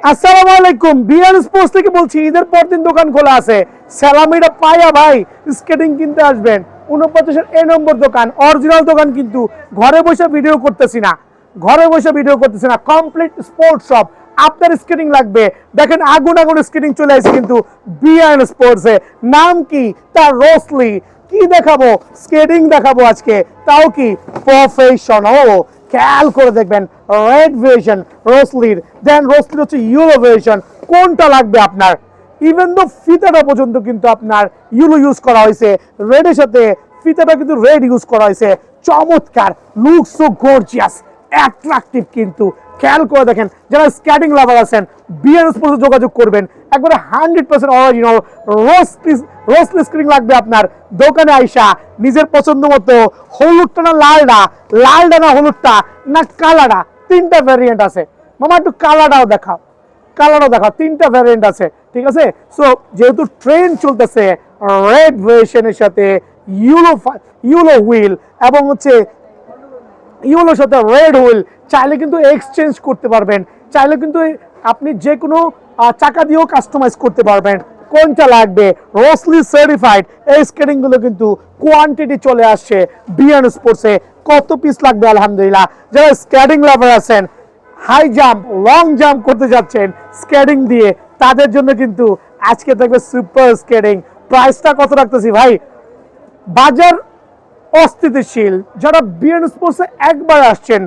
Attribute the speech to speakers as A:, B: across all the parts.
A: আসসালামু আলাইকুম, BR sports থেকে বলছি। ঈদের পর দিন দোকান খোলা আছে। সালামিটা পায়া ভাই স্কেটিং কিনতে আসবেন। 49 এ নম্বর দোকান, অরিজিনাল দোকান, কিন্তু ঘরে বসে ভিডিও করতেছি না, কমপ্লিট স্পোর্টস শপ। আপনার স্কেটিং লাগবে, দেখেন আগুন আগুন স্কেটিং চলে আসছে কিন্তু বিআর স্পোর্টসে। নাম কি তার? রোসলি। কি দেখাবো? স্কেটিং দেখাবো আজকে, তাও কি প্রফেশনাল। খেয়াল করে দেখবেন, রেড ভার্সন রোসলির, দেন রোসলির হচ্ছে ইয়েলো ভার্সন। কোনটা লাগবে আপনার? ইভেন দো ফিতাটা পর্যন্ত কিন্তু আপনার ইয়েলো ইউজ করা হয়েছে, রেডের সাথে ফিতাটা কিন্তু রেড ইউজ করা হয়েছে। চমৎকার, লুক সো গর্জিয়াস, অ্যাট্রাকটিভ। কিন্তু খেয়াল করে দেখেন, যারা স্কেটিং লাভার আছেন বিআর স্পোর্টসে যোগাযোগ করবেন। একবারে 100% অরিজিনাল রোসলি স্কেটিং লাগবে আপনার। দোকানে আইসা নিজের পছন্দ মতো হলুদটা না লালটা না হলুদটা না কালারটা, তিনটা ভ্যারিয়েন্ট আছে। মামা একটু কালারটাও দেখাও, তিনটা ভ্যারিয়েন্ট আছে, ঠিক আছে। সো যেহেতু ট্রেন্ড চলতেছে রেড ভার্সনের সাথে ইউলো হুইল এবং হচ্ছে ইউলোর সাথে রেড হুইল, চাইলে কিন্তু এক্সচেঞ্জ করতে পারবেন, চাইলে কিন্তু আপনি যে কোনো চাকা দিয়েও কাস্টমাইজ করতে পারবেন। কোনটা লাগবে? রোসলি সার্টিফাইড এই স্কেটিং গুলো কিন্তু কোয়ান্টিটি চলে আসছে বিআর স্পোর্টসে। কত পিস লাগবে? আলহামদুলিল্লাহ, যারা স্কেটিং লাভার আছেন, হাই জাম্প লং জাম্প করতে যাচ্ছেন স্কেটিং দিয়ে, তাদের জন্য কিন্তু আজকে থাকবে সুপার স্কেটিং। প্রাইসটা কত রাখতেছি ভাই? বাজার অস্থিতিশীল। যারা বিআর স্পোর্টসে একবার আসছেন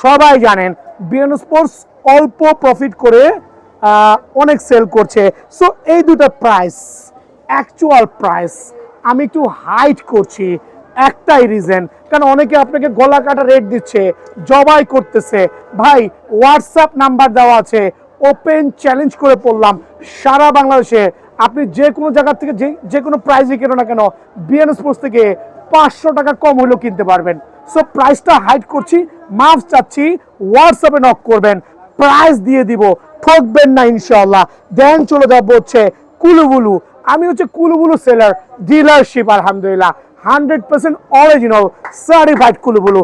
A: সবাই জানেন বিআর স্পোর্টস অল্প প্রফিট করে অনেক সেল করছে। সো এই দুটো প্রাইস, অ্যাকচুয়াল প্রাইস আমি একটু হাইট করছি একটাই রিজন, কারণ অনেকে আপনাকে গলা কাটা রেট দিচ্ছে, জবাই করতেছে। ভাই হোয়াটসঅ্যাপ নাম্বার দেওয়া আছে, ওপেন চ্যালেঞ্জ করে পড়লাম, সারা বাংলাদেশে আপনি যে কোনো জায়গা থেকে যে কোনো প্রাইজে কেনো না কেন বিআর স্পোর্টস থেকে 500 টাকা কম হলেও কিনতে পারবেন। সো প্রাইসটা হাইড করছি, মাফ চাচ্ছি, হোয়াটসঅ্যাপে নক করবেন, প্রাইস দিয়ে দিব, ঠকবেন না ইনশাআল্লাহ। দেন চলে যাবো হচ্ছে কুলুবুলু। আমি হচ্ছে কুলুবুলু সেলার, ডিলারশিপ আলহামদুলিল্লাহ 100% অরিজিনাল সার্টিফাইড কুলুবুলু।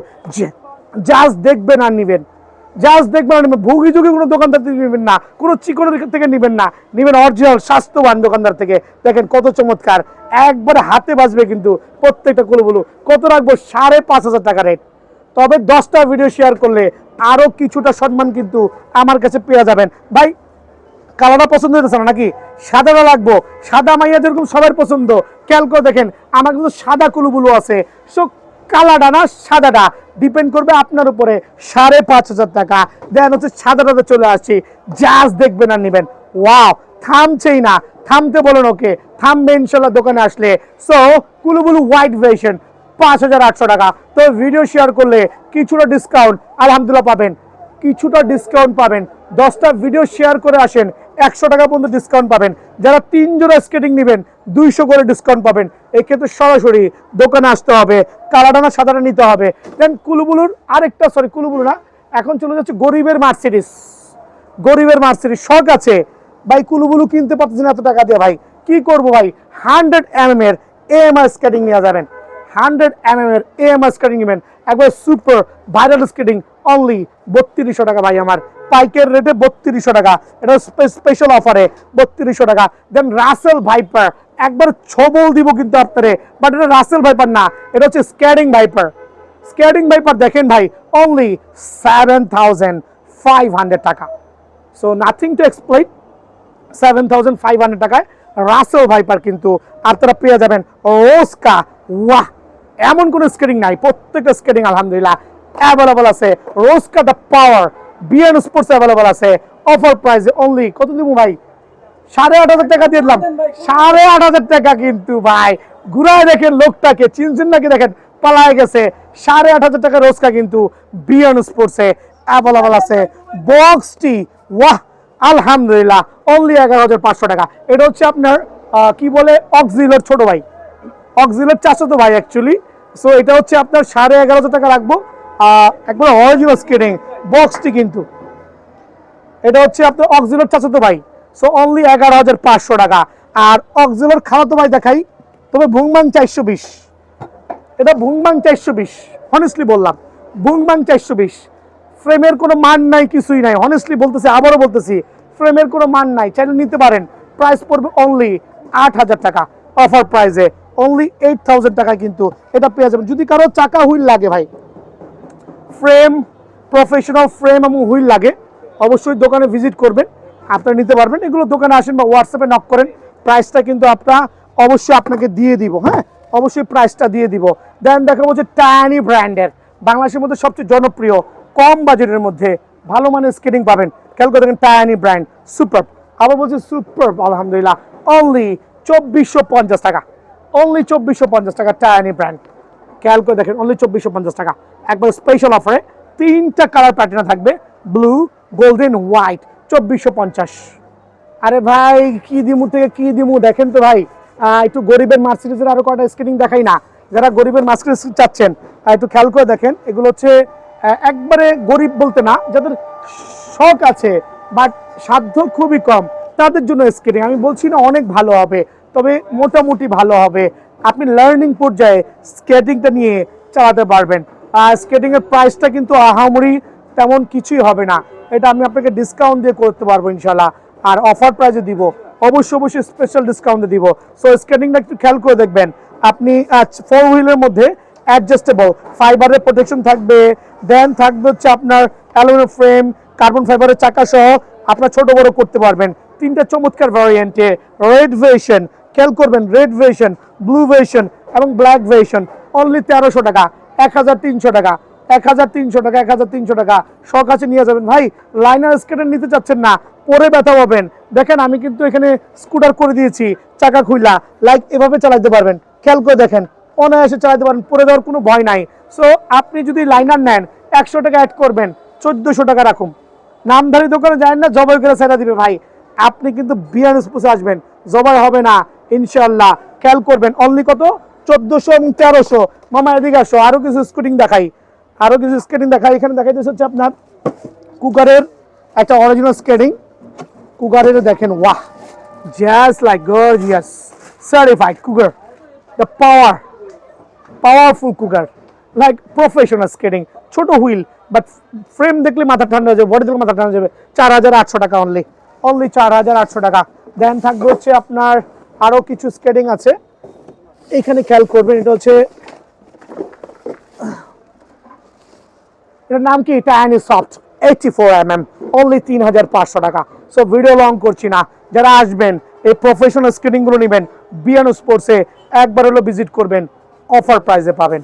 A: জাস্ট দেখবেন আর নিবেন, ভুগি যুগে কোনো দোকানদার থেকে নেবেন না, কোনো চিকনের থেকে নেবেন না, নেবেন অরিজিনাল স্বাস্থ্যবান দোকানদার থেকে। দেখেন কত চমৎকার, একবারে হাতে বাজবে কিন্তু প্রত্যেকটা কুলুবুলু। কত রাখবো? 5,500 টাকা রেট। তবে 10টা ভিডিও শেয়ার করলে আরো কিছুটা সম্মান কিন্তু আমার কাছে পেয়ে যাবেন। ভাই কালারটা পছন্দ হইতেছে না নাকি? সাদাটা লাগবো, সাদা মাইয়া যেরকম সবার পছন্দ। খেয়াল করে দেখেন আমার কিন্তু সাদা কুলুবুলু আছে। সো কালারটা না সাদাটা ডিপেন্ড করবে আপনার উপরে। 5,500 টাকা। দেন হচ্ছে সাদাটাতে চলে আসছি, জাস্ট দেখবেন আর নেবেন। ওয়াও, থামছেই না, থামতে বলেন ওকে, থামবে ইনশাল্লাহ দোকানে আসলে। সো কুলুবুলু হোয়াইট ভার্সন 5,800 টাকা। তো ভিডিও শেয়ার করলে কিছুটা ডিসকাউন্ট আলহামদুলিল্লাহ পাবেন, 10টা ভিডিও শেয়ার করে আসেন, 100 টাকা পর্যন্ত ডিসকাউন্ট পাবেন। যারা 3 জোড়া স্কেটিং নেবেন 200 করে ডিসকাউন্ট পাবেন। এক্ষেত্রে সরাসরি দোকানে আসতে হবে, কালারটা না সাদাটা নিতে হবে। দেন কুলুবুলুর আরেকটা, কুলুবুলু না, এখন চলে যাচ্ছে গরিবের মার্সিডিস শখ আছে ভাই, কুলুবুলু কিনতে পারতেছেন এত টাকা দিয়ে। ভাই কি করবো ভাই? 100 mm এর AMR স্কেটিং নিয়ে যাবেন, 100 mm এর AMR স্কেটিং নেবেন, একবার সুপার ভাইরাল স্কেটিং অনলি 3200 টাকা ভাই। আমার পাইকের রেটে 3200 টাকা, এটা স্পেশাল অফারে 3200 টাকা। দেন রাসেল ভাইপার, একবার ছবল দিব কিন্তু আপনারে, বাট এটা রাসেল ভাইপার না, এটা হচ্ছে স্কেটিং ভাইপার। দেখেন ভাই অনলি 7,500 টাকা। সো নাথিং টু এক্সপ্লেইন, 7,500 টাকায় রাসেল ভাইপার কিন্তু আপনারা পেয়ে যাবেন। রোস্কা, ওয়াহ, এমন কোনো স্কেটিং নাই, প্রত্যেকটা স্কেটিং আলহামদুলিল্লাহ অ্যাভেলেবল আছে। রোস্কা the power BR sports available আছে অফার প্রাইসে। অনলি কত দিব ভাই? 8,500 টাকা দিয়ে দিলাম, 8,500 টাকা কিন্তু ভাই। ঘুরায় দেখেন লোকটাকে, চিনছেন নাকি? দেখেন পালায় গেছে। 8,500 টাকা রোস্কা কিন্তু বিআর স্পোর্টসে অ্যাভেলেবল আছে। বক্সটি, ওয়াহ আলহামদুলিল্লাহ অনলি 11,500 টাকা। এটা হচ্ছে আপনার কি বলে, অক্সিলের ছোট ভাই, অক্সিলের চাচাতো ভাই অ্যাকচুয়ালি। সো এটা হচ্ছে আপনার 11,500 টাকা রাখবো। একবার অরিজিনাল স্কেটিং বক্সটি কিন্তু, এটা হচ্ছে আপনার অক্সিলের চাচাতো ভাই। সো অনলি 11,500 টাকা। আর অক্সিলের খালাতো ভাই দেখাই, তবে ভুংবাং 420, এটা ভুংবাং 420, হনেস্টলি বললাম ভুংবাং 420। ফ্রেমের কোনো মান নাই, কিছুই নাই, হনেস্টলি বলতেছি, আবারও বলতেছি ফ্রেমের কোনো মান নাই, চাইলে নিতে পারেন। প্রাইস পড়বে অনলি 8,000 টাকা, অফার প্রাইসে অনলি 8,000 টাকা কিন্তু এটা পেয়ে যাবেন। যদি কারো চাকা হুইল লাগে ভাই, ফ্রেম প্রফেশনাল ফ্রেম এবং হুইল লাগে, অবশ্যই দোকানে ভিজিট করবেন, আপনারা নিতে পারবেন। এগুলো দোকানে আসেন বা হোয়াটসঅ্যাপে নক করেন, প্রাইসটা কিন্তু অবশ্যই আপনাকে দিয়ে দিব। হ্যাঁ, অবশ্যই প্রাইসটা দিয়ে দিব। দেন দেখাবো যে টাইনি ব্র্যান্ডের বাংলাদেশের মধ্যে সবচেয়ে জনপ্রিয়, কম বাজেটের মধ্যে ভালো মানের স্কেটিং পাবেন। খেয়াল করে দেখেন, টাইনি ব্র্যান্ড সুপার, আবার বলছি সুপার, আলহামদুলিল্লাহ, অনলি 2450 টাকা, অনলি 2450 টাকা টাইনি ব্র্যান্ড। খেয়াল করে দেখেন, অনলি 2450 টাকা, একবার স্পেশাল অফারে 3টা কালার প্যাটার্ন থাকবে, ব্লু, গোল্ডেন, হোয়াইট, 2450। আরে ভাই কি দিমু থেকে কি দিমু দেখেন তো ভাই, একটু গরিবের মার্সিডিজের আরো কয়টা স্কেটিং দেখাই না, যারা গরিবের মার্সিডিজ চাচ্ছেন একটু খেয়াল করে দেখেন। এগুলো হচ্ছে একবারে গরিব বলতে না, যাদের শখ আছে বাট সাধ্য খুবই কম, তাদের জন্য স্কেটিং আমি বলছি না অনেক ভালো হবে, তবে মোটামুটি ভালো হবে। আপনি লার্নিং পর্যায়ে স্কেটিংটা নিয়ে চালাতে পারবেন। স্কেটিং এর প্রাইসটা কিন্তু আহামরি তেমন কিছুই হবে না, এটা আমি আপনাকে ডিসকাউন্ট দিয়ে করতে পারবো ইনশাল্লাহ, আর অফার প্রাইসে দিব, অবশ্যই স্পেশাল ডিসকাউন্টে দিব। সো স্কেটিংটা একটু খেয়াল করে দেখবেন। আপনি 4 হুইলের মধ্যে অ্যাডজাস্টেবল ফাইবারের প্রোটেকশন থাকবে, দেন থাকবে হচ্ছে আপনার অ্যালুমিনিয়াম ফ্রেম, কার্বন ফাইবারের চাকা সহ আপনার ছোট বড় করতে পারবেন। 3টা চমৎকার ভ্যারিয়েন্টে, রেড ভেরিয়েশন, খেয়াল করবেন রেড ভেরিয়েশন, ব্লু ভেরিয়েশন এবং ব্ল্যাক ভেরিয়েশন, অনলি 1300 টাকা, 1300 টাকা, 1300 টাকা, 1300 টাকা। শখ আছে নিয়ে যাবেন ভাই। লাইনার স্কেটার নিতে চাচ্ছেন না, পরে ব্যথা পাবেন, দেখেন আমি কিন্তু এখানে স্কুটার করে দিয়েছি, চাকা খুইলা লাইক এভাবে চালাতে পারবেন। খেয়াল করে দেখেন, অনায়াসে চালাতে পারেন, পরে দেওয়ার কোনো ভয় নাই। সো আপনি যদি লাইনার নেন 100 টাকা অ্যাড করবেন, 1400 টাকা রাখুন। নামধারী দোকানে যায় না, জবাই করে ছেড়ে দিবে ভাই। আপনি কিন্তু বিয়ার স্পোর্টসে আসবেন, জবাই হবে না ইনশাল্লাহ। খেয়াল করবেন অনলি কত, 1400 এবং 1300। মামা এদিকে আসো, আরো কিছু স্কুটিং দেখাই, আরো কিছু স্কেটিং দেখাই। এখানে দেখাইতেছে হচ্ছে আপনার কুকারের একটা অরিজিনাল স্কেটিং, কুকারের দেখেন, ওয়াহ, just like gorgeous certified cooker, the powerful cooker, like professional skating. ছোট হুইল বাট ফ্রেম দেখলে মাথা ঠান্ডা হয়ে যাবে, বডি দেখলে মাথা ঠান্ডা হয়ে যাবে। 4800 টাকা অনলি, অনলি 4800 টাকা। দেন থাকবে হচ্ছে আপনার আরো কিছু স্কেটিং আছে, এখানে খেয়াল করবেন। এটা হচ্ছে, এটার নাম কি, টাইনি সফট 84mm, অনলি 3500 টাকা। সো ভিডিও লং করছি না, যারা আসবেন এই প্রফেশনাল স্কেটিং গুলো নেবেন, বিয়ানো স্পোর্টসে একবার হলো ভিজিট করবেন, অফার প্রাইসে পাবেন।